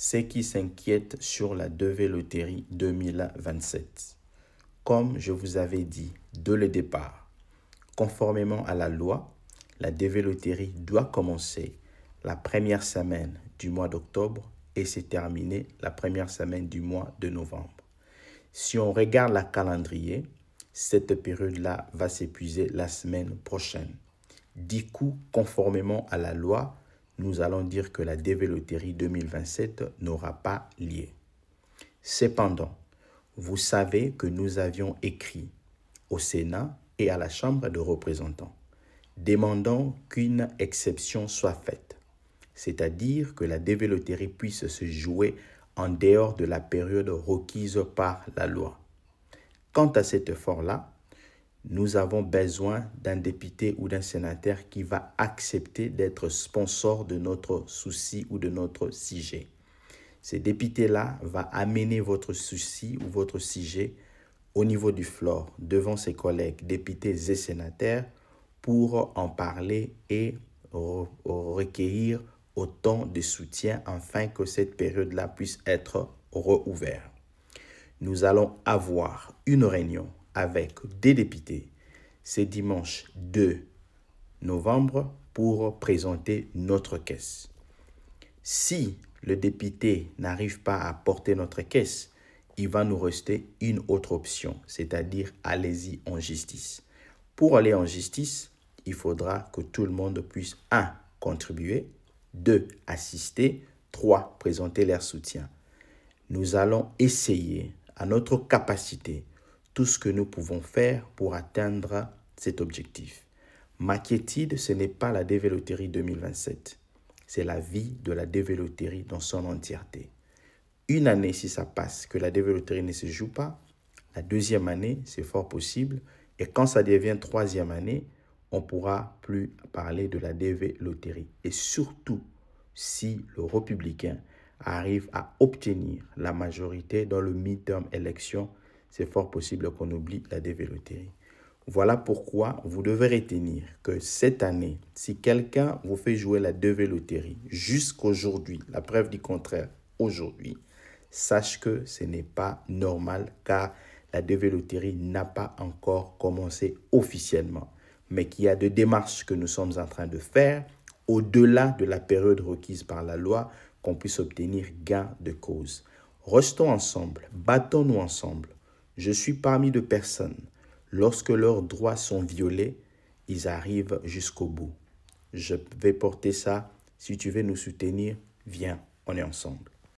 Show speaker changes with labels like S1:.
S1: ceux qui s'inquiètent sur la DV Loterie 2027. Comme je vous avais dit dès le départ, conformément à la loi, la DV Loterie doit commencer la première semaine du mois d'octobre et se terminer la première semaine du mois de novembre. Si on regarde le calendrier, cette période-là va s'épuiser la semaine prochaine. Du coup, conformément à la loi, nous allons dire que la DV Loterie 2027 n'aura pas lieu. Cependant, vous savez que nous avions écrit au Sénat et à la Chambre des représentants, demandant qu'une exception soit faite, c'est-à-dire que la DV Loterie puisse se jouer en dehors de la période requise par la loi. Quant à cet effort-là, nous avons besoin d'un député ou d'un sénateur qui va accepter d'être sponsor de notre souci ou de notre sujet. Ce député-là va amener votre souci ou votre sujet au niveau du floor devant ses collègues députés et sénateurs pour en parler et recueillir autant de soutien afin que cette période-là puisse être rouverte. Nous allons avoir une réunion avec des députés ce dimanche 2 novembre pour présenter notre caisse. Si le député n'arrive pas à porter notre caisse, il va nous rester une autre option, c'est-à-dire allez-y en justice. Pour aller en justice, il faudra que tout le monde puisse 1. Contribuer, 2. Assister, 3. Présenter leur soutien. Nous allons essayer à notre capacité tout ce que nous pouvons faire pour atteindre cet objectif. Ma quiétude, ce n'est pas la DV Loterie 2027. C'est la vie de la DV Loterie dans son entièreté. Une année, si ça passe, que la DV Loterie ne se joue pas, la deuxième année, c'est fort possible. Et quand ça devient troisième année, on ne pourra plus parler de la DV Loterie. Et surtout, si le républicain arrive à obtenir la majorité dans le midterm élection, c'est fort possible qu'on oublie la DV Loterie. Voilà pourquoi vous devez retenir que cette année, si quelqu'un vous fait jouer la DV Loterie jusqu'aujourd'hui, la preuve du contraire, aujourd'hui, sache que ce n'est pas normal car la DV Loterie n'a pas encore commencé officiellement, mais qu'il y a des démarches que nous sommes en train de faire au-delà de la période requise par la loi qu'on puisse obtenir gain de cause. Restons ensemble, battons-nous ensemble. Je suis parmi de personnes, lorsque leurs droits sont violés, ils arrivent jusqu'au bout. Je vais porter ça. Si tu veux nous soutenir, viens, on est ensemble.